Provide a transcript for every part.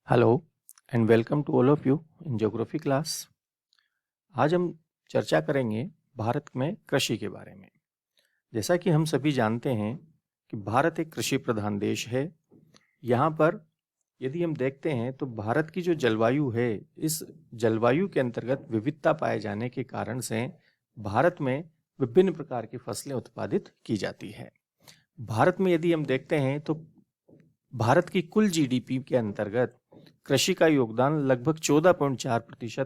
Hello and welcome to all of you in geography class. आज हम चर्चा करेंगे भारत में कृषि के बारे में। जैसा कि हम सभी जानते हैं कि भारत एक कृषि प्रधान देश है। यहाँ पर यदि हम देखते हैं तो भारत की जो जलवायु है, इस जलवायु के अंतर्गत विविधता पाए जाने के कारण से भारत में विभिन्न प्रकार की फसलें उत्पादित की जाती है। भारत में यदि हम देखते हैं तो भारत की कुल जीडीपी के अंतर्गत कृषि का योगदान लगभग 14.4%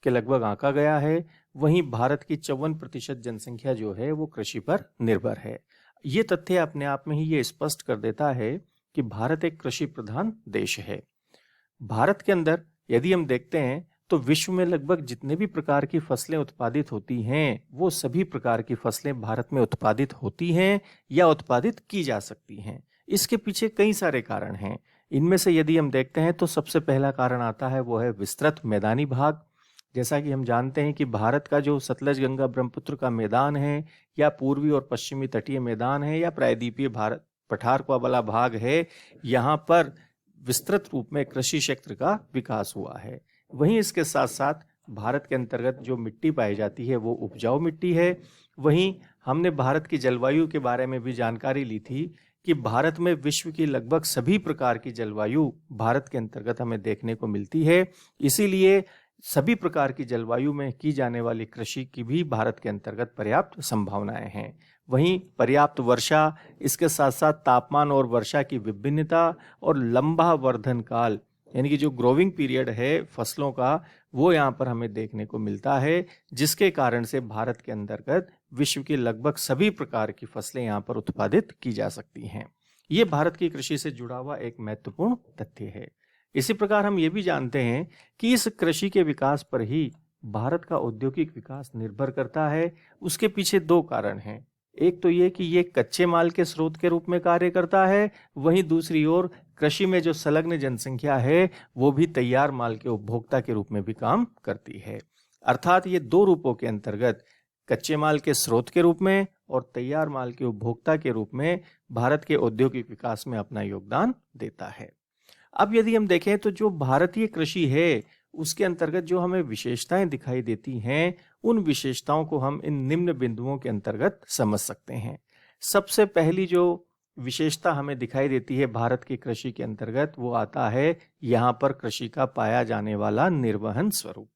के लगभग आंका गया है। वहीं भारत की 54% जनसंख्या जो है वो कृषि पर निर्भर है। ये तथ्य अपने आप में ही ये स्पष्ट कर देता है कि भारत एक कृषि प्रधान देश है। भारत के अंदर यदि हम देखते हैं तो विश्व में लगभग जितने भी प्रकार की फसलें उत्पादित होती हैं वो सभी प्रकार की फसलें भारत में उत्पादित होती हैं या उत्पादित की जा सकती हैं। इसके पीछे कई सारे कारण हैं। इनमें से यदि हम देखते हैं तो सबसे पहला कारण आता है वो है विस्तृत मैदानी भाग। जैसा कि हम जानते हैं कि भारत का जो सतलज गंगा ब्रह्मपुत्र का मैदान है या पूर्वी और पश्चिमी तटीय मैदान है या प्रायद्वीपीय भारत पठार वाला भाग है, यहाँ पर विस्तृत रूप में कृषि क्षेत्र का विकास हुआ है। वहीं इसके साथ साथ भारत के अंतर्गत जो मिट्टी पाई जाती है वो उपजाऊ मिट्टी है। वहीं हमने भारत की जलवायु के बारे में भी जानकारी ली थी कि भारत में विश्व की लगभग सभी प्रकार की जलवायु भारत के अंतर्गत हमें देखने को मिलती है। इसीलिए सभी प्रकार की जलवायु में की जाने वाली कृषि की भी भारत के अंतर्गत पर्याप्त संभावनाएं हैं। वहीं पर्याप्त वर्षा, इसके साथ साथ तापमान और वर्षा की विभिन्नता और लंबा वर्धन काल यानी कि जो ग्रोविंग पीरियड है फसलों का, वो यहाँ पर हमें देखने को मिलता है, जिसके कारण से भारत के अंतर्गत विश्व की लगभग सभी प्रकार की फसलें यहाँ पर उत्पादित की जा सकती हैं। ये भारत की कृषि से जुड़ा हुआ एक महत्वपूर्ण तथ्य है। इसी प्रकार हम ये भी जानते हैं कि इस कृषि के विकास पर ही भारत का औद्योगिक विकास निर्भर करता है। उसके पीछे दो कारण हैं। एक तो ये कि ये कच्चे माल के स्रोत के रूप में कार्य करता है, वहीं दूसरी ओर कृषि में जो संलग्न जनसंख्या है वो भी तैयार माल के उपभोक्ता के रूप में भी काम करती है। अर्थात ये दो रूपों के अंतर्गत कच्चे माल के स्रोत के रूप में और तैयार माल के उपभोक्ता के रूप में भारत के औद्योगिक विकास में अपना योगदान देता है। अब यदि हम देखें तो जो भारतीय कृषि है उसके अंतर्गत जो हमें विशेषताएं दिखाई देती हैं, उन विशेषताओं को हम इन निम्न बिंदुओं के अंतर्गत समझ सकते हैं। सबसे पहली जो विशेषता हमें दिखाई देती है भारत की कृषि के अंतर्गत वो आता है यहाँ पर कृषि का पाया जाने वाला निर्वहन स्वरूप।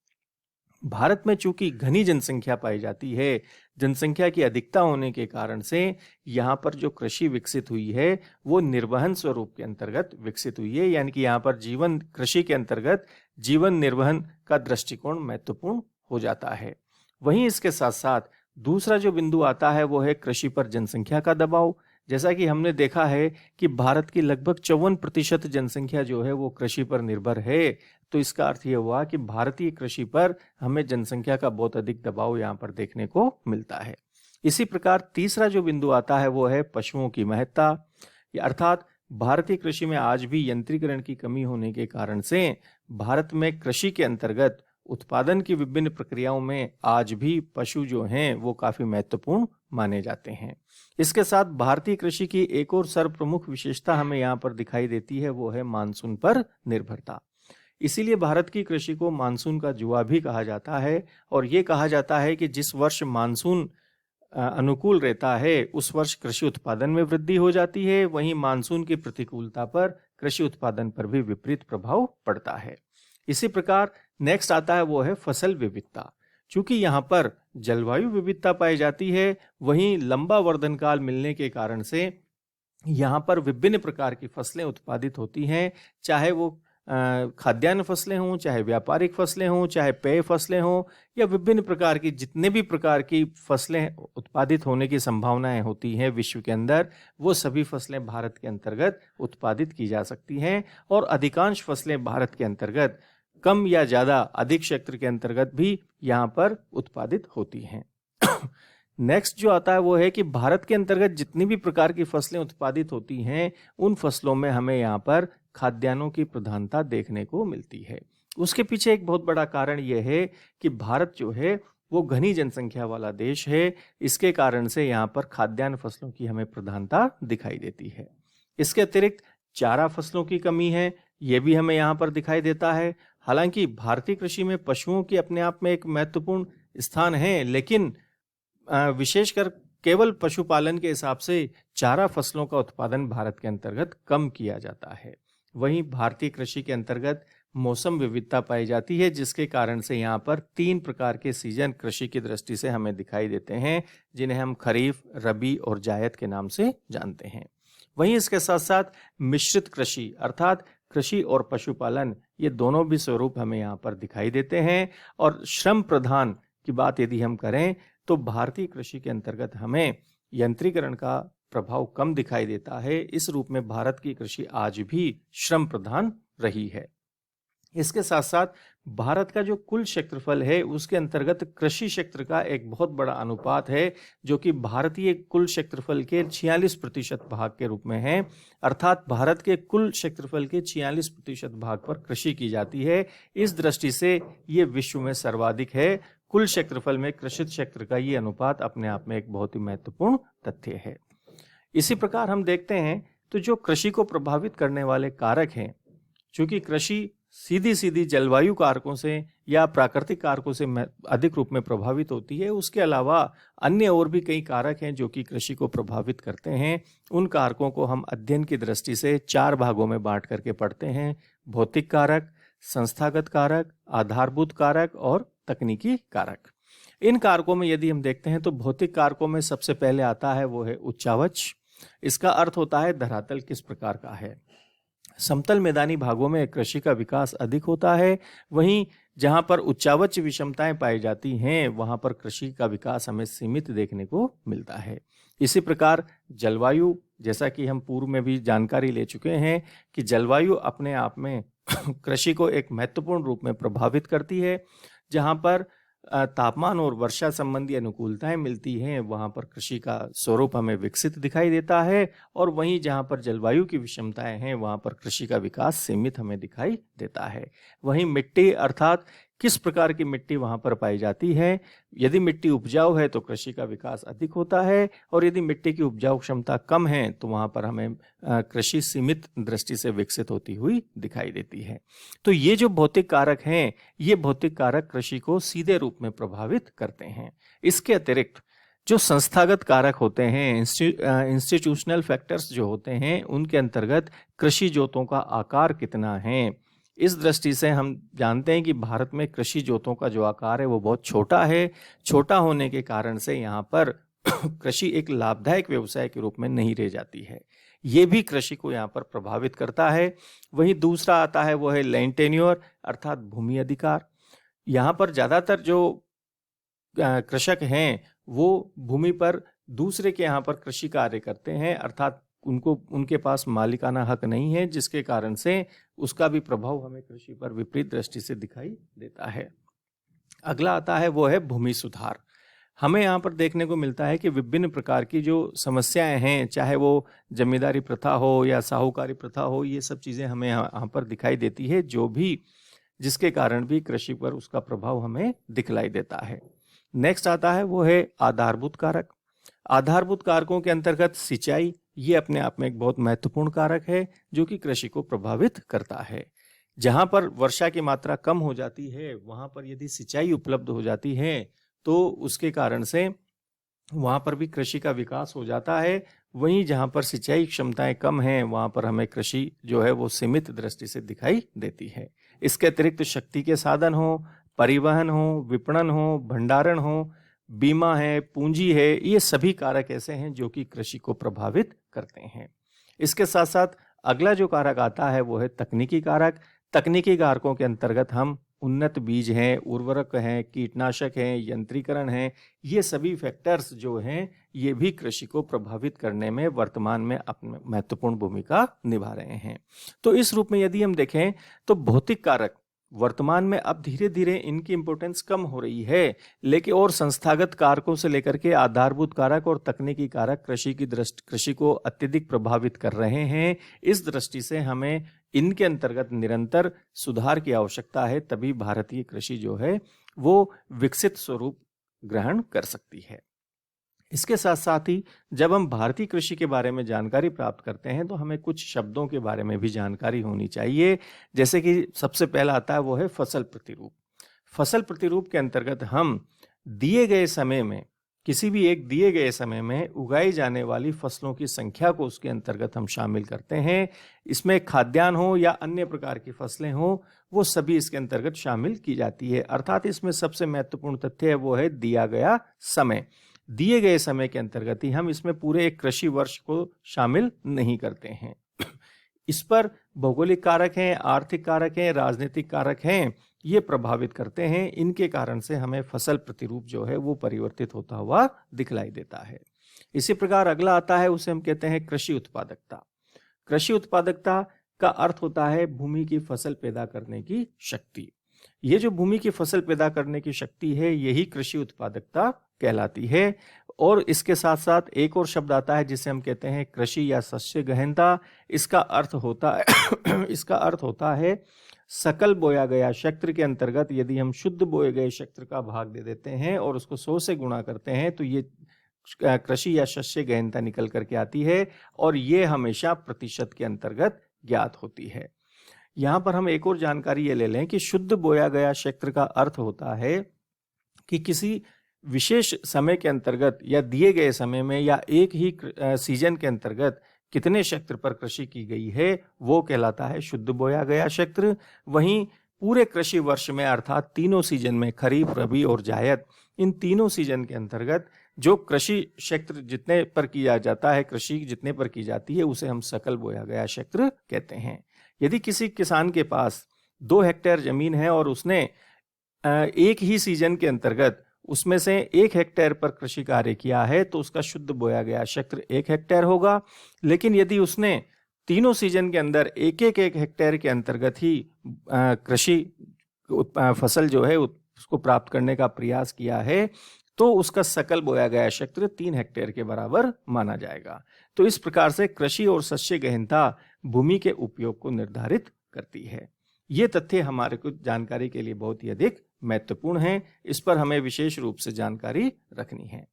भारत में चूंकि घनी जनसंख्या पाई जाती है, जनसंख्या की अधिकता होने के कारण से यहाँ पर जो कृषि विकसित हुई है वो निर्वहन स्वरूप के अंतर्गत विकसित हुई है। यानी कि यहाँ पर जीवन कृषि के अंतर्गत जीवन निर्वहन का दृष्टिकोण महत्वपूर्ण हो जाता है। वहीं इसके साथ साथ दूसरा जो बिंदु आता है वो है कृषि पर जनसंख्या का दबाव। जैसा कि हमने देखा है कि भारत की लगभग 54% जनसंख्या जो है वो कृषि पर निर्भर है, तो इसका अर्थ ये हुआ कि भारतीय कृषि पर हमें जनसंख्या का बहुत अधिक दबाव यहाँ पर देखने को मिलता है। इसी प्रकार तीसरा जो बिंदु आता है वो है पशुओं की महत्ता। अर्थात भारतीय कृषि में आज भी यंत्रीकरण की कमी होने के कारण से भारत में कृषि के अंतर्गत उत्पादन की विभिन्न प्रक्रियाओं में आज भी पशु जो हैं वो काफी महत्वपूर्ण माने जाते हैं। इसके साथ भारतीय कृषि की एक और सर्वप्रमुख विशेषता हमें यहाँ पर दिखाई देती है वो है मानसून पर निर्भरता। इसीलिए भारत की कृषि को मानसून का जुआ भी कहा जाता है और ये कहा जाता है कि जिस वर्ष मानसून अनुकूल रहता है उस वर्ष कृषि उत्पादन में वृद्धि हो जाती है, वहीं मानसून की प्रतिकूलता पर कृषि उत्पादन पर भी विपरीत प्रभाव पड़ता है। इसी प्रकार नेक्स्ट आता है वो है फसल विविधता। चूंकि यहाँ पर जलवायु विविधता पाई जाती है, वहीं लंबा वर्धनकाल मिलने के कारण से यहाँ पर विभिन्न प्रकार की फसलें उत्पादित होती हैं, चाहे वो खाद्यान्न फसलें हों, चाहे व्यापारिक फसलें हों, चाहे पेय फसलें हों या विभिन्न प्रकार की जितने भी प्रकार की फसलें उत्पादित होने की संभावनाएं होती हैं विश्व के अंदर, वो सभी फसलें भारत के अंतर्गत उत्पादित की जा सकती हैं और अधिकांश फसलें भारत के अंतर्गत कम या ज़्यादा अधिक क्षेत्र के अंतर्गत भी यहाँ पर उत्पादित होती हैं। नेक्स्ट जो आता है वो है कि भारत के अंतर्गत जितनी भी प्रकार की फसलें उत्पादित होती हैं उन फसलों में हमें यहाँ पर खाद्यान्नों की प्रधानता देखने को मिलती है। उसके पीछे एक बहुत बड़ा कारण यह है कि भारत जो है वो घनी जनसंख्या वाला देश है, इसके कारण से यहाँ पर खाद्यान्न फसलों की हमें प्रधानता दिखाई देती है। इसके अतिरिक्त चारा फसलों की कमी है, ये भी हमें यहाँ पर दिखाई देता है। हालांकि भारतीय कृषि में पशुओं की अपने आप में एक महत्वपूर्ण स्थान है, लेकिन विशेषकर केवल पशुपालन के हिसाब से चारा फसलों का उत्पादन भारत के अंतर्गत कम किया जाता है। वहीं भारतीय कृषि के अंतर्गत मौसम विविधता पाई जाती है, जिसके कारण से यहाँ पर 3 प्रकार के सीजन कृषि की दृष्टि से हमें दिखाई देते हैं, जिन्हें हम खरीफ, रबी और जायद के नाम से जानते हैं। वहीं इसके साथ साथ मिश्रित कृषि अर्थात कृषि और पशुपालन, ये दोनों भी स्वरूप हमें यहाँ पर दिखाई देते हैं। और श्रम प्रधान की बात यदि हम करें तो भारतीय कृषि के अंतर्गत हमें यंत्रीकरण का प्रभाव कम दिखाई देता है। इस रूप में भारत की कृषि आज भी श्रम प्रधान रही है। इसके साथ साथ भारत का जो कुल क्षेत्रफल है उसके अंतर्गत कृषि क्षेत्र का एक बहुत बड़ा अनुपात है, जो कि भारतीय कुल क्षेत्रफल के 46% भाग के रूप में है। अर्थात भारत के कुल क्षेत्रफल के 46% भाग पर कृषि की जाती है। इस दृष्टि से ये विश्व में सर्वाधिक है। कुल क्षेत्रफल में कृषित क्षेत्र का ये अनुपात अपने आप में एक बहुत ही महत्वपूर्ण तथ्य है। इसी प्रकार हम देखते हैं तो जो कृषि को प्रभावित करने वाले कारक हैं, चूंकि कृषि सीधी सीधी जलवायु कारकों से या प्राकृतिक कारकों से अधिक रूप में प्रभावित होती है, उसके अलावा अन्य और भी कई कारक हैं जो कि कृषि को प्रभावित करते हैं। उन कारकों को हम अध्ययन की दृष्टि से 4 भागों में बांट करके पढ़ते हैं: भौतिक कारक, संस्थागत कारक, आधारभूत कारक और तकनीकी कारक। इन कारकों में यदि हम देखते हैं तो भौतिक कारकों में सबसे पहले आता है वो है उच्चावच। इसका अर्थ होता है धरातल किस प्रकार का है। समतल मैदानी भागों में कृषि का विकास अधिक होता है, वहीं जहां पर उच्चावच विषमताएं पाई जाती हैं वहां पर कृषि का विकास हमें सीमित देखने को मिलता है। इसी प्रकार जलवायु, जैसा कि हम पूर्व में भी जानकारी ले चुके हैं कि जलवायु अपने आप में कृषि को एक महत्वपूर्ण रूप में प्रभावित करती है। जहां पर तापमान और वर्षा संबंधी अनुकूलताएं मिलती हैं वहां पर कृषि का स्वरूप हमें विकसित दिखाई देता है, और वहीं जहां पर जलवायु की विषमताएं हैं वहां पर कृषि का विकास सीमित हमें दिखाई देता है। वहीं मिट्टी अर्थात किस प्रकार की मिट्टी वहां पर पाई जाती है। यदि मिट्टी उपजाऊ है तो कृषि का विकास अधिक होता है, और यदि मिट्टी की उपजाऊ क्षमता कम है तो वहां पर हमें कृषि सीमित दृष्टि से विकसित होती हुई दिखाई देती है। तो ये जो भौतिक कारक हैं, ये भौतिक कारक कृषि को सीधे रूप में प्रभावित करते हैं। इसके अतिरिक्त जो संस्थागत कारक होते हैं, इंस्टीट्यूशनल फैक्टर्स जो होते हैं, उनके अंतर्गत कृषि जोतों का आकार कितना है। इस दृष्टि से हम जानते हैं कि भारत में कृषि जोतों का जो आकार है वो बहुत छोटा है। छोटा होने के कारण से यहाँ पर कृषि एक लाभदायक व्यवसाय के रूप में नहीं रह जाती है। ये भी कृषि को यहाँ पर प्रभावित करता है। वहीं दूसरा आता है वो है लैंड टेन्योर अर्थात भूमि अधिकार। यहाँ पर ज़्यादातर जो कृषक हैं वो भूमि पर दूसरे के यहाँ पर कृषि कार्य करते हैं, अर्थात उनके पास मालिकाना हक नहीं है, जिसके कारण से उसका भी प्रभाव हमें कृषि पर विपरीत दृष्टि से दिखाई देता है। अगला आता है वो है भूमि सुधार। हमें यहाँ पर देखने को मिलता है कि विभिन्न प्रकार की जो समस्याएं हैं, चाहे वो जमींदारी प्रथा हो या साहूकारी प्रथा हो, ये सब चीज़ें हमें यहाँ पर दिखाई देती है, जो भी जिसके कारण भी कृषि पर उसका प्रभाव हमें दिखलाई देता है। नेक्स्ट आता है वो है आधारभूत कारक। आधारभूत कारकों के अंतर्गत सिंचाई, ये अपने आप में एक बहुत महत्वपूर्ण कारक है जो कि कृषि को प्रभावित करता है। जहां पर वर्षा की मात्रा कम हो जाती है वहां पर यदि सिंचाई उपलब्ध हो जाती है तो उसके कारण से वहां पर भी कृषि का विकास हो जाता है। वहीं जहां पर सिंचाई क्षमताएं कम हैं वहां पर हमें कृषि जो है वो सीमित दृष्टि से दिखाई देती है। इसके अतिरिक्त शक्ति के साधन हो, परिवहन हो, विपणन हो, भंडारण हो, बीमा है, पूंजी है, ये सभी कारक ऐसे हैं जो कि कृषि को प्रभावित करते हैं। इसके साथ साथ अगला जो कारक आता है वो है तकनीकी कारक। तकनीकी कारकों के अंतर्गत हम उन्नत बीज हैं, उर्वरक हैं, कीटनाशक हैं, यंत्रीकरण हैं, ये सभी फैक्टर्स जो हैं ये भी कृषि को प्रभावित करने में वर्तमान में अपनी महत्वपूर्ण भूमिका निभा रहे हैं। तो इस रूप में यदि हम देखें तो भौतिक कारक वर्तमान में अब धीरे धीरे इनकी इंपॉर्टेंस कम हो रही है, लेकिन और संस्थागत कारकों से लेकर के आधारभूत कारक और तकनीकी कारक कृषि को अत्यधिक प्रभावित कर रहे हैं। इस दृष्टि से हमें इनके अंतर्गत निरंतर सुधार की आवश्यकता है, तभी भारतीय कृषि जो है वो विकसित स्वरूप ग्रहण कर सकती है। इसके साथ साथ ही जब हम भारतीय कृषि के बारे में जानकारी प्राप्त करते हैं तो हमें कुछ शब्दों के बारे में भी जानकारी होनी चाहिए। जैसे कि सबसे पहला आता है वो है फसल प्रतिरूप। फसल प्रतिरूप के अंतर्गत हम दिए गए समय में, किसी भी एक दिए गए समय में उगाई जाने वाली फसलों की संख्या को उसके अंतर्गत हम शामिल करते हैं। इसमें खाद्यान्न हो या अन्य प्रकार की फसलें हो, वो सभी इसके अंतर्गत शामिल की जाती है। अर्थात इसमें सबसे महत्वपूर्ण तथ्य है वो है दिया गया समय। दिए गए समय के अंतर्गत ही हम इसमें पूरे एक कृषि वर्ष को शामिल नहीं करते हैं। इस पर भौगोलिक कारक हैं, आर्थिक कारक हैं, राजनीतिक कारक हैं, ये प्रभावित करते हैं। इनके कारण से हमें फसल प्रतिरूप जो है वो परिवर्तित होता हुआ दिखलाई देता है। इसी प्रकार अगला आता है, उसे हम कहते हैं कृषि उत्पादकता। कृषि उत्पादकता का अर्थ होता है भूमि की फसल पैदा करने की शक्ति। ये जो भूमि की फसल पैदा करने की शक्ति है, यही कृषि उत्पादकता कहलाती है। और इसके साथ साथ एक और शब्द आता है जिसे हम कहते हैं कृषि या शस्य गहनता। इसका अर्थ होता है सकल बोया गया क्षेत्र के अंतर्गत यदि हम शुद्ध बोए गए क्षेत्र का भाग दे देते हैं और उसको 100 से गुणा करते हैं तो ये कृषि या शस्य गहनता निकल करके आती है, और ये हमेशा प्रतिशत के अंतर्गत ज्ञात होती है। यहाँ पर हम एक और जानकारी ये ले लें कि शुद्ध बोया गया क्षेत्र का अर्थ होता है कि किसी विशेष समय के अंतर्गत या दिए गए समय में या एक ही सीजन के अंतर्गत कितने क्षेत्र पर कृषि की गई है, वो कहलाता है शुद्ध बोया गया क्षेत्र। वहीं पूरे कृषि वर्ष में अर्थात तीनों सीजन में, खरीफ, रबी और जायद, इन तीनों सीजन के अंतर्गत जो कृषि क्षेत्र जितने पर किया जाता है, कृषि जितने पर की जाती है, उसे हम सकल बोया गया क्षेत्र कहते हैं। यदि किसी किसान के पास 2 हेक्टेयर जमीन है और उसने एक ही सीजन के अंतर्गत उसमें से 1 हेक्टेयर पर कृषि कार्य किया है तो उसका शुद्ध बोया गया क्षेत्र 1 हेक्टेयर होगा। लेकिन यदि उसने तीनों सीजन के अंदर एक हेक्टेयर के अंतर्गत ही कृषि फसल जो है उसको प्राप्त करने का प्रयास किया है तो उसका सकल बोया गया क्षेत्र 3 हेक्टेयर के बराबर माना जाएगा। तो इस प्रकार से कृषि और शस्य गहनता भूमि के उपयोग को निर्धारित करती है। ये तथ्य हमारे को जानकारी के लिए बहुत ही अधिक महत्वपूर्ण है। इस पर हमें विशेष रूप से जानकारी रखनी है।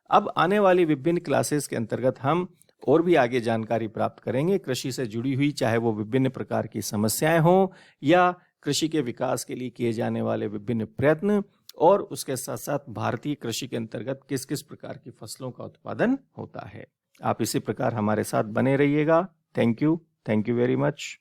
अब आने वाली विभिन्न क्लासेस के अंतर्गत हम और भी आगे जानकारी प्राप्त करेंगे कृषि से जुड़ी हुई, चाहे वो विभिन्न प्रकार की समस्याएं हों या कृषि के विकास के लिए किए जाने वाले विभिन्न प्रयत्न, और उसके साथ साथ भारतीय कृषि के अंतर्गत किस किस प्रकार की फसलों का उत्पादन होता है। आप इसी प्रकार हमारे साथ बने रहिएगा। Thank you very much.